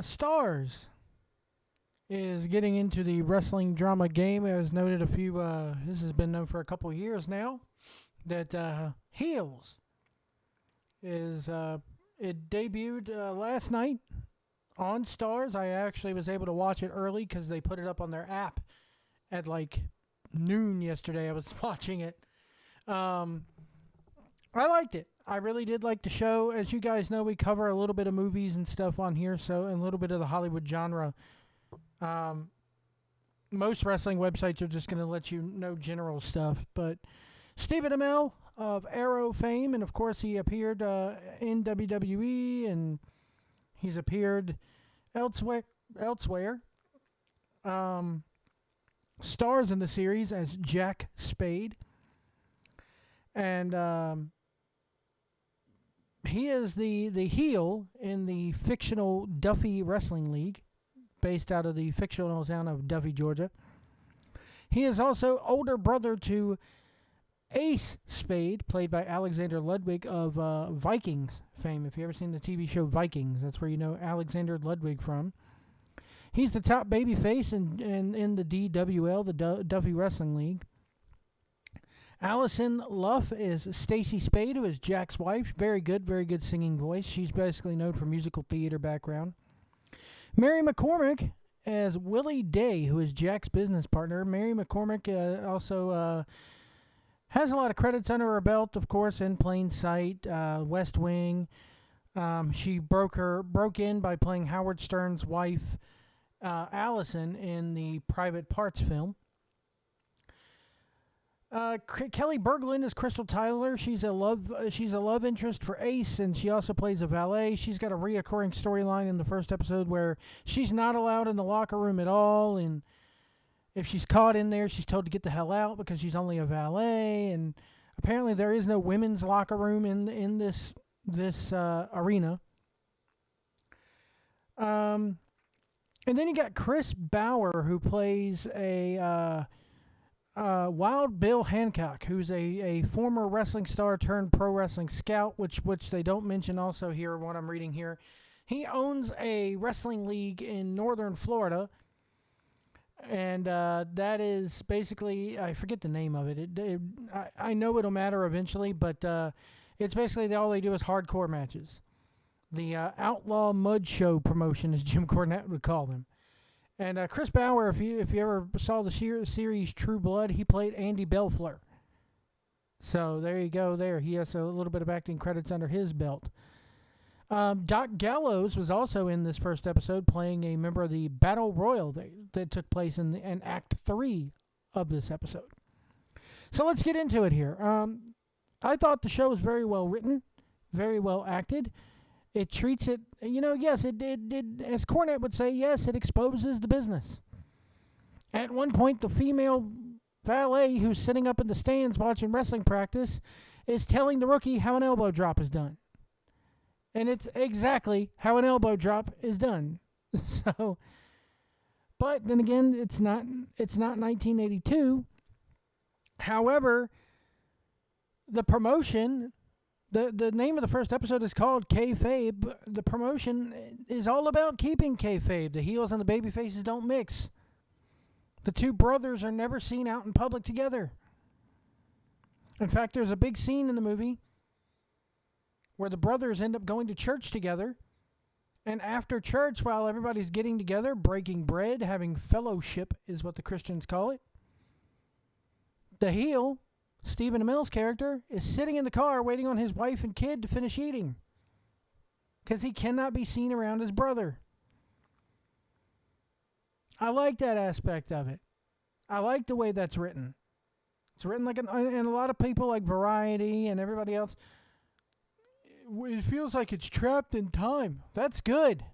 Stars is getting into the wrestling drama game. As noted, this has been known for a couple of years now, that Heels it debuted last night on Stars. I actually was able to watch it early because they put it up on their app at like noon yesterday. I was watching it. I liked it. I really did like the show. As you guys know, we cover a little bit of movies and stuff on here, and a little bit of the Hollywood genre. Most wrestling websites are just going to let you know general stuff. But Stephen Amell of Arrow fame, and of course he appeared in WWE, and he's appeared elsewhere. Stars in the series as Jack Spade. And he is the heel in the fictional Duffy Wrestling League, based out of the fictional town of Duffy, Georgia. He is also older brother to Ace Spade, played by Alexander Ludwig of Vikings fame. If you ever seen the TV show Vikings, that's where you know Alexander Ludwig from. He's the top babyface in the DWL, the Duffy Wrestling League. Allison Luff is Stacy Spade, who is Jack's wife. Very good singing voice. She's basically known for musical theater background. Mary McCormick as Willie Day, who is Jack's business partner. Mary McCormick also has a lot of credits under her belt, of course, in Plain Sight, West Wing. She broke in by playing Howard Stern's wife, Allison, in the Private Parts film. Kelly Berglund is Crystal Tyler. She's a love interest for Ace, and she also plays a valet. She's got a reoccurring storyline in the first episode where she's not allowed in the locker room at all, and if she's caught in there, she's told to get the hell out because she's only a valet. And apparently, there is no women's locker room in this arena. And then you got Chris Bauer, who plays a Wild Bill Hancock, who's a former wrestling star turned pro wrestling scout, which they don't mention also here, what I'm reading here. He owns a wrestling league in northern Florida, and that is basically, I forget the name of it. I know it'll matter eventually, but it's basically all they do is hardcore matches. The Outlaw Mud Show promotion, as Jim Cornette would call them. And Chris Bauer, if you ever saw the series True Blood, he played Andy Belfleur. So there you go there. He has a little bit of acting credits under his belt. Doc Gallows was also in this first episode, playing a member of the Battle Royal that took place in Act 3 of this episode. So let's get into it here. I thought the show was very well written, very well acted. It treats it, yes, it did, as Cornette would say, yes, it exposes the business. At one point, the female valet who's sitting up in the stands watching wrestling practice is telling the rookie how an elbow drop is done. And it's exactly how an elbow drop is done. So, but then again, it's not 1982. However, the promotion... The name of the first episode is called Kayfabe. The promotion is all about keeping kayfabe. The heels and the baby faces don't mix. The two brothers are never seen out in public together. In fact, there's a big scene in the movie where the brothers end up going to church together. And after church, while everybody's getting together, breaking bread, having fellowship is what the Christians call it, the heel, Stephen Amell's character, is sitting in the car waiting on his wife and kid to finish eating because he cannot be seen around his brother. I like that aspect of it. I like the way that's written. It's written and a lot of people like Variety and everybody else, it feels like it's trapped in time. That's good.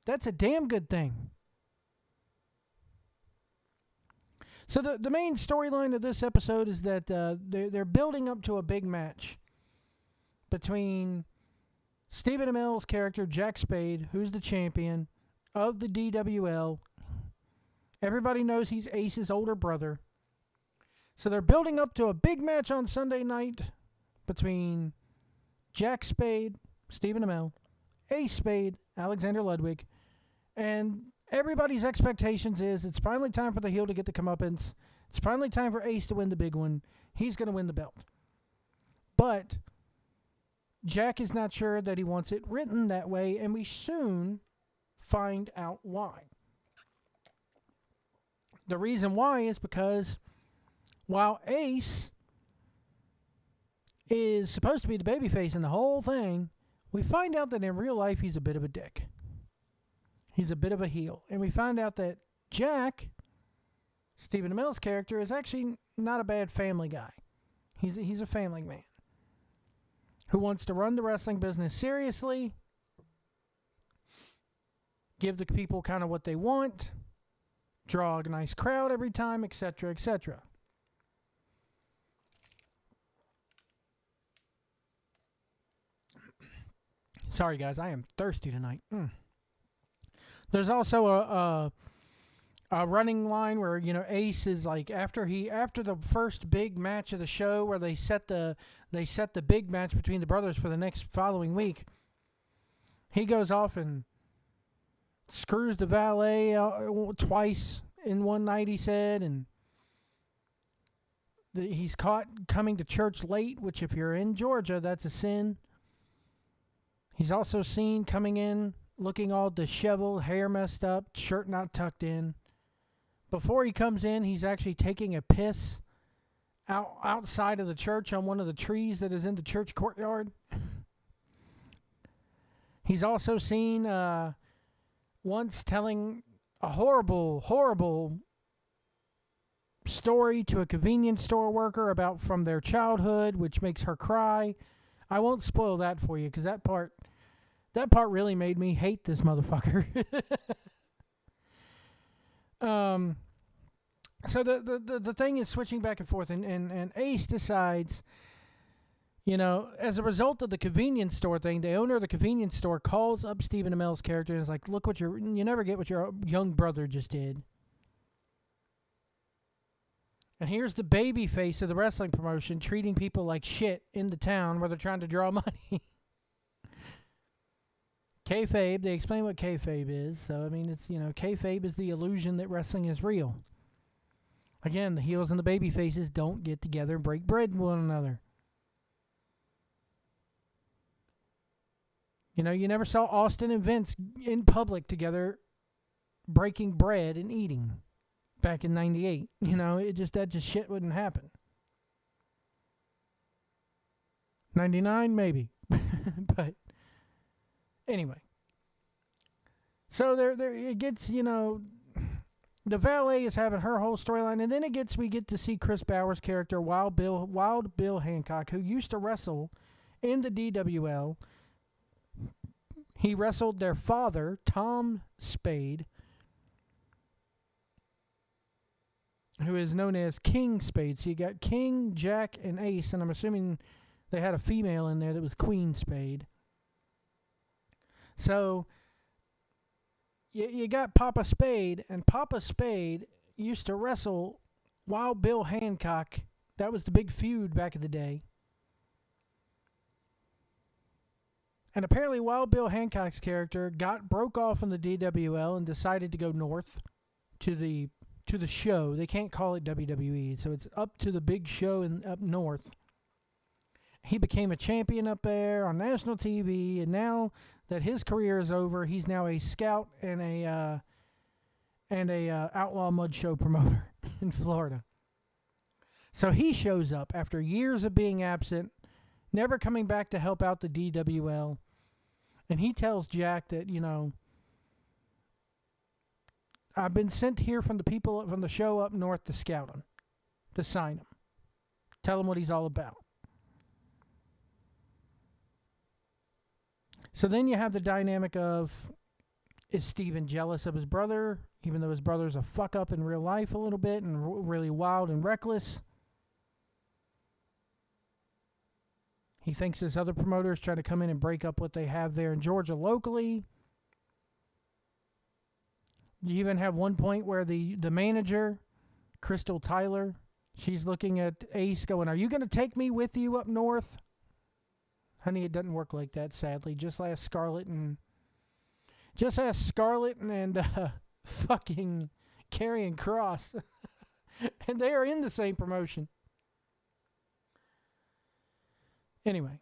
That's a damn good thing. So the main storyline of this episode is that they're building up to a big match between Stephen Amell's character, Jack Spade, who's the champion of the DWL. Everybody knows he's Ace's older brother. So they're building up to a big match on Sunday night between Jack Spade, Stephen Amell, Ace Spade, Alexander Ludwig, and everybody's expectations is it's finally time for the heel to get the comeuppance. It's finally time for Ace to win the big one. He's going to win the belt. But Jack is not sure that he wants it written that way, and we soon find out why. The reason why is because while Ace is supposed to be the babyface in the whole thing, we find out that in real life he's a bit of a dick. He's a bit of a heel. And we find out that Jack, Stephen Amell's character, is actually not a bad family guy. He's a family man who wants to run the wrestling business seriously, give the people kind of what they want, draw a nice crowd every time, etc., etc. Sorry, guys, I am thirsty tonight. There's also a running line where, you know, Ace is like after the first big match of the show where they set the big match between the brothers for the next following week. He goes off and screws the valet twice in one night, he said, and he's caught coming to church late, which if you're in Georgia, that's a sin. He's also seen coming in looking all disheveled, hair messed up, shirt not tucked in. Before he comes in, he's actually taking a piss outside of the church on one of the trees that is in the church courtyard. He's also seen once telling a horrible, horrible story to a convenience store worker about from their childhood, which makes her cry. I won't spoil that for you because that part really made me hate this motherfucker. So the thing is switching back and forth, and Ace decides, you know, as a result of the convenience store thing, the owner of the convenience store calls up Stephen Amell's character and is like, look what you never get what your young brother just did. And here's the baby face of the wrestling promotion treating people like shit in the town where they're trying to draw money. Kayfabe, they explain what kayfabe is. So, I mean, it's, you know, kayfabe is the illusion that wrestling is real. Again, the heels and the baby faces don't get together and break bread with one another. You know, you never saw Austin and Vince in public together breaking bread and eating back in 98. You know, that just shit wouldn't happen. 99 maybe. But anyway. So there it gets, you know, the valet is having her whole storyline, and then we get to see Chris Bauer's character, Wild Bill Hancock, who used to wrestle in the DWL. He wrestled their father, Tom Spade, who is known as King Spade. So you got King, Jack, and Ace, and I'm assuming they had a female in there that was Queen Spade. So you got Papa Spade, and Papa Spade used to wrestle Wild Bill Hancock. That was the big feud back in the day. And apparently Wild Bill Hancock's character broke off in the DWL and decided to go north to the show. They can't call it WWE, so it's up to the big show up north. He became a champion up there on national TV, and now that his career is over, he's now a scout and a outlaw mud show promoter in Florida. So he shows up after years of being absent, never coming back to help out the DWL, and he tells Jack that, you know, I've been sent here from the people from the show up north to scout him, to sign him, tell him what he's all about. So then you have the dynamic of, is Steven jealous of his brother, even though his brother's a fuck up in real life a little bit and really wild and reckless? He thinks this other promoter is trying to come in and break up what they have there in Georgia locally. You even have one point where the manager, Crystal Tyler, she's looking at Ace going, are you going to take me with you up north? Honey, it doesn't work like that, sadly. Just ask Scarlett and fucking Karrion Kross. And they are in the same promotion. Anyway.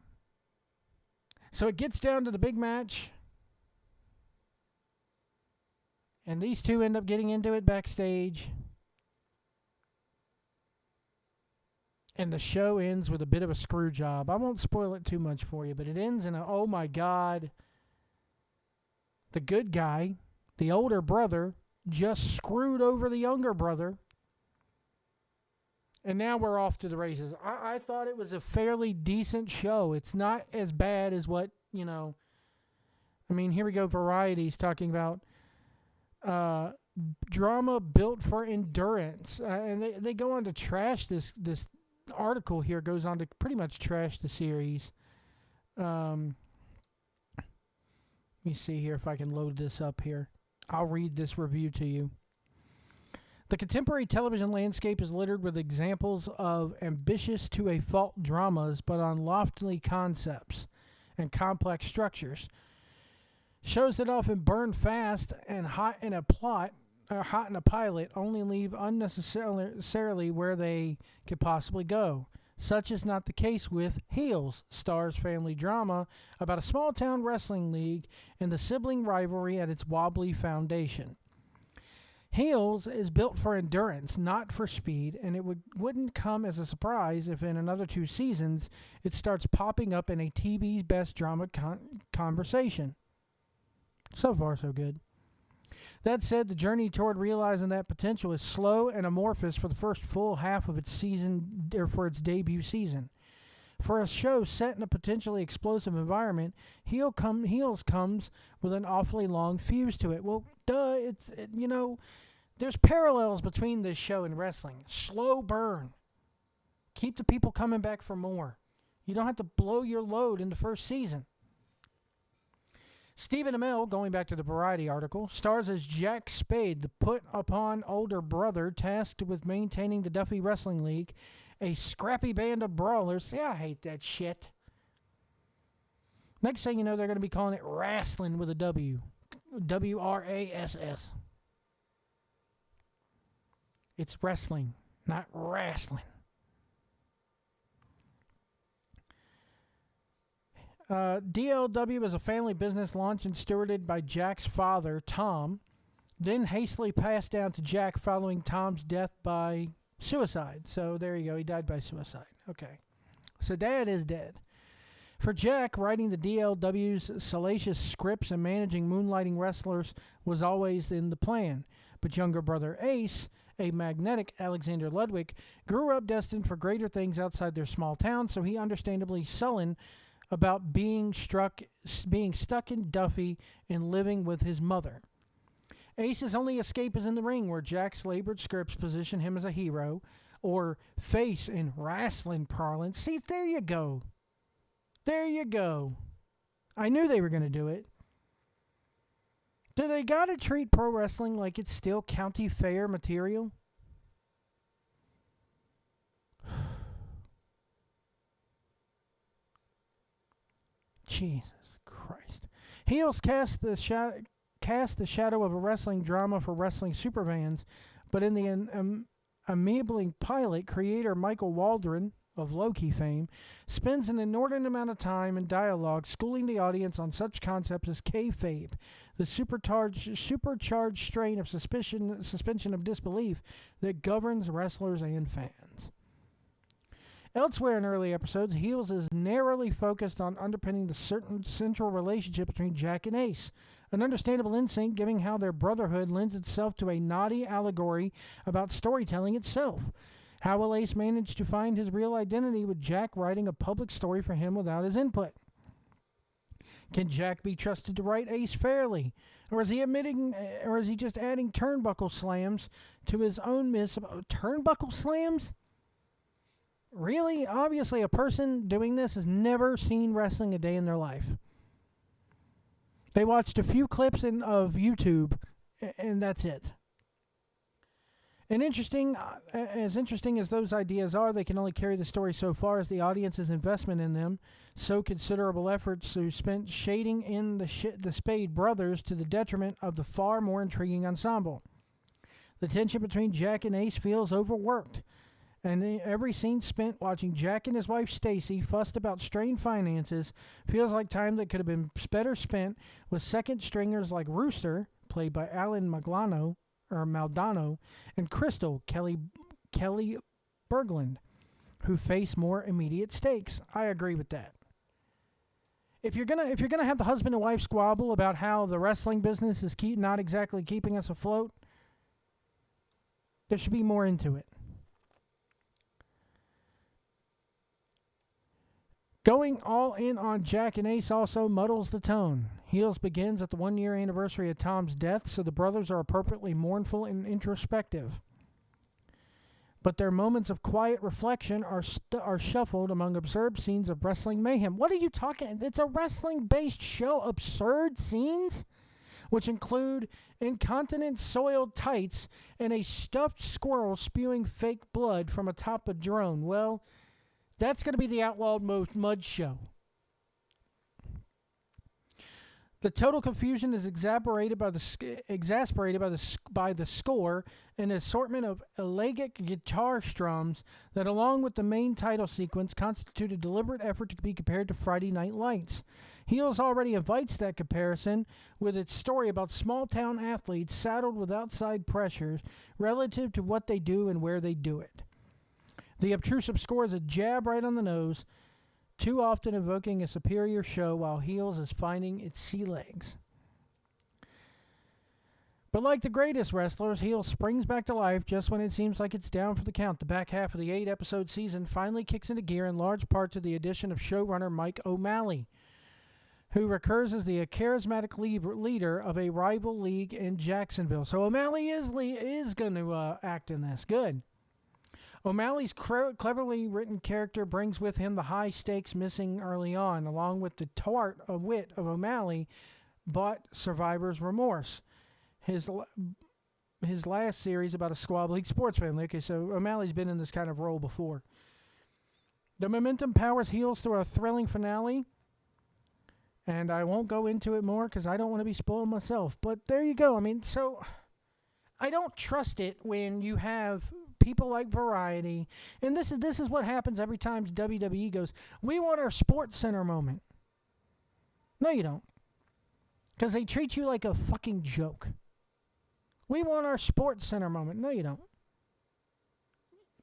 So it gets down to the big match. And these two end up getting into it backstage. And the show ends with a bit of a screw job. I won't spoil it too much for you, but it ends in a, oh my God. The good guy, the older brother, just screwed over the younger brother. And now we're off to the races. I thought it was a fairly decent show. It's not as bad as what, I mean, here we go. Variety's talking about drama built for endurance. And they go on to trash this article here, goes on to pretty much trash the series. Let me see here if I can load this up here. I'll read this review to you. The contemporary television landscape is littered with examples of ambitious to a fault dramas, but on lofty concepts and complex structures. Shows that often burn fast and hot in a plot, or hot in a pilot, only leave unnecessarily where they could possibly go. Such is not the case with Heels, Star's family drama about a small-town wrestling league and the sibling rivalry at its wobbly foundation. Heels is built for endurance, not for speed, and it wouldn't come as a surprise if in another 2 seasons it starts popping up in a TV's best drama conversation. So far, so good. That said, the journey toward realizing that potential is slow and amorphous for the first full half of its season, or for its debut season. For a show set in a potentially explosive environment, Heels comes with an awfully long fuse to it. Well, there's parallels between this show and wrestling. Slow burn. Keep the people coming back for more. You don't have to blow your load in the first season. Stephen Amell, going back to the Variety article, stars as Jack Spade, the put-upon older brother tasked with maintaining the Duffy Wrestling League, a scrappy band of brawlers. Yeah, I hate that shit. Next thing you know, they're going to be calling it wrestling with a W. W-R-A-S-S. It's wrestling, not wrestling. DLW is a family business launched and stewarded by Jack's father, Tom, then hastily passed down to Jack following Tom's death by suicide. So there you go. He died by suicide. Okay. So Dad is dead. For Jack, writing the DLW's salacious scripts and managing moonlighting wrestlers was always in the plan. But younger brother Ace, a magnetic Alexander Ludwig, grew up destined for greater things outside their small town, so he understandably sullen about being stuck in Duffy and living with his mother. Ace's only escape is in the ring, where Jack's labored scripts position him as a hero, or face in wrestling parlance. See, there you go. There you go. I knew they were going to do it. Do they got to treat pro wrestling like it's still county fair material? Jesus Christ. Heels cast the shadow of a wrestling drama for wrestling superfans, but in the amiabling pilot, creator Michael Waldron, of Loki fame, spends an inordinate amount of time and dialogue schooling the audience on such concepts as kayfabe, the supercharged strain of suspension of disbelief that governs wrestlers and fans. Elsewhere in early episodes, Heels is narrowly focused on underpinning the certain central relationship between Jack and Ace, an understandable instinct given how their brotherhood lends itself to a naughty allegory about storytelling itself. How will Ace manage to find his real identity with Jack writing a public story for him without his input? Can Jack be trusted to write Ace fairly? Or is he just adding turnbuckle slams to his own myths about turnbuckle slams? Really? Obviously, a person doing this has never seen wrestling a day in their life. They watched a few clips of YouTube, and that's it. And as interesting as those ideas are, they can only carry the story so far as the audience's investment in them. So considerable efforts are spent shading in the Spade brothers to the detriment of the far more intriguing ensemble. The tension between Jack and Ace feels overworked, and every scene spent watching Jack and his wife Stacy fussed about strained finances feels like time that could have been better spent with second stringers like Rooster, played by Alan Maldano, and Crystal Kelly Berglund, who face more immediate stakes. I agree with that. If you're gonna have the husband and wife squabble about how the wrestling business is not exactly keeping us afloat, there should be more into it. Going all in on Jack and Ace also muddles the tone. Heels begins at the 1-year anniversary of Tom's death, so the brothers are appropriately mournful and introspective. But their moments of quiet reflection are shuffled among absurd scenes of wrestling mayhem. What are you talking? It's a wrestling-based show. Absurd scenes? Which include incontinent soiled tights and a stuffed squirrel spewing fake blood from atop a drone. Well, that's going to be the Outlawed Mud Show. The total confusion is exasperated by the score, an assortment of elegiac guitar strums that, along with the main title sequence, constitute a deliberate effort to be compared to Friday Night Lights. Heels already invites that comparison with its story about small-town athletes saddled with outside pressures relative to what they do and where they do it. The obtrusive score is a jab right on the nose, too often evoking a superior show while Heels is finding its sea legs. But like the greatest wrestlers, Heels springs back to life just when it seems like it's down for the count. The back half of the 8-episode season finally kicks into gear in large part to the addition of showrunner Mike O'Malley, who recurs as the charismatic leader of a rival league in Jacksonville. So O'Malley is going to act in this. Good. O'Malley's cleverly written character brings with him the high stakes missing early on, along with the tart of wit of O'Malley, but survivor's remorse. His last series about a squad league sports family. Okay, so O'Malley's been in this kind of role before. The momentum powers Heels through a thrilling finale, and I won't go into it more because I don't want to be spoiled myself. But there you go. I mean, so I don't trust it when you have people like Variety, and this is what happens every time WWE goes, we want our Sports Center moment. No, you don't. Because they treat you like a fucking joke. We want our Sports Center moment. No, you don't.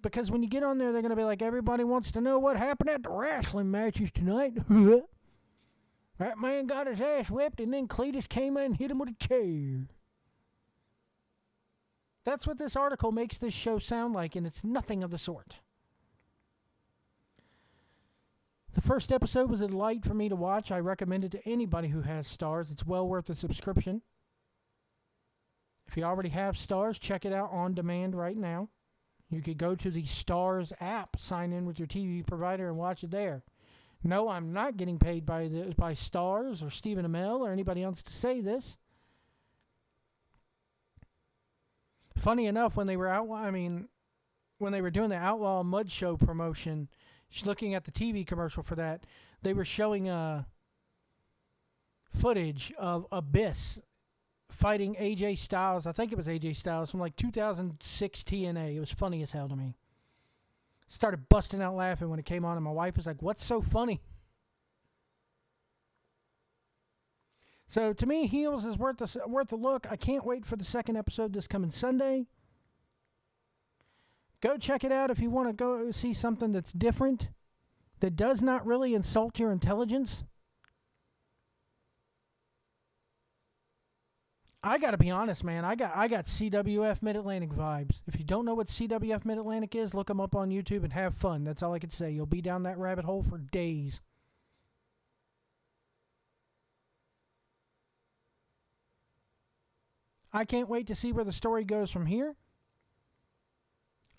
Because when you get on there, they're going to be like, everybody wants to know what happened at the wrestling matches tonight. That man got his ass whipped, and then Cletus came in and hit him with a chair. That's what this article makes this show sound like, and it's nothing of the sort. The first episode was a delight for me to watch. I recommend it to anybody who has Stars. It's well worth a subscription. If you already have Stars, check it out on demand right now. You could go to the Stars app, sign in with your TV provider, and watch it there. No, I'm not getting paid by Stars or Stephen Amell or anybody else to say this. Funny enough, when they were when they were doing the Outlaw Mud Show promotion, looking at the TV commercial for that, they were showing footage of Abyss fighting AJ Styles. I think it was AJ Styles from like 2006 TNA. It was funny as hell to me. Started busting out laughing when it came on, and my wife was like, "What's so funny?" So to me, Heels is worth a look. I can't wait for the second episode this coming Sunday. Go check it out if you want to go see something that's different, that does not really insult your intelligence. I got to be honest, man. I got CWF Mid-Atlantic vibes. If you don't know what CWF Mid-Atlantic is, look them up on YouTube and have fun. That's all I could say. You'll be down that rabbit hole for days. I can't wait to see where the story goes from here,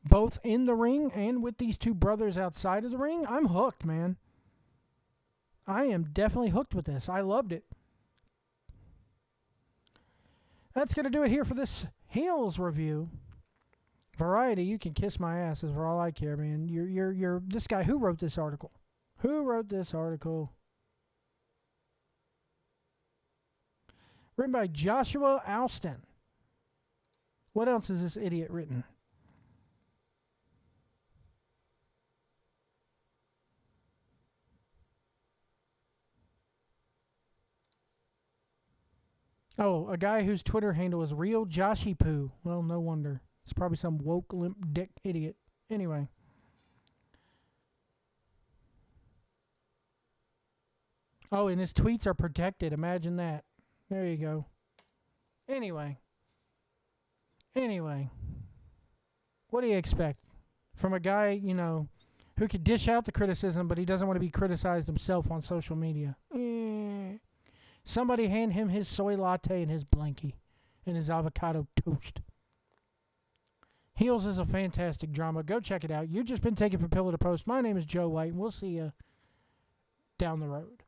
both in the ring and with these two brothers outside of the ring. I'm hooked, man. I am definitely hooked with this. I loved it. That's going to do it here for this Heels review. Variety, you can kiss my ass is for all I care, man. You're this guy who wrote this article. Who wrote this article? Written by Joshua Alston. What else has this idiot written? Oh, a guy whose Twitter handle is Real Joshy Poo. Well, no wonder. It's probably some woke limp dick idiot. Anyway. Oh, and his tweets are protected. Imagine that. There you go. Anyway. What do you expect from a guy, you know, who could dish out the criticism, but he doesn't want to be criticized himself on social media? Somebody hand him his soy latte and his blankie and his avocado toast. Heels is a fantastic drama. Go check it out. You've just been taken from pillar to post. My name is Joe White, and we'll see you down the road.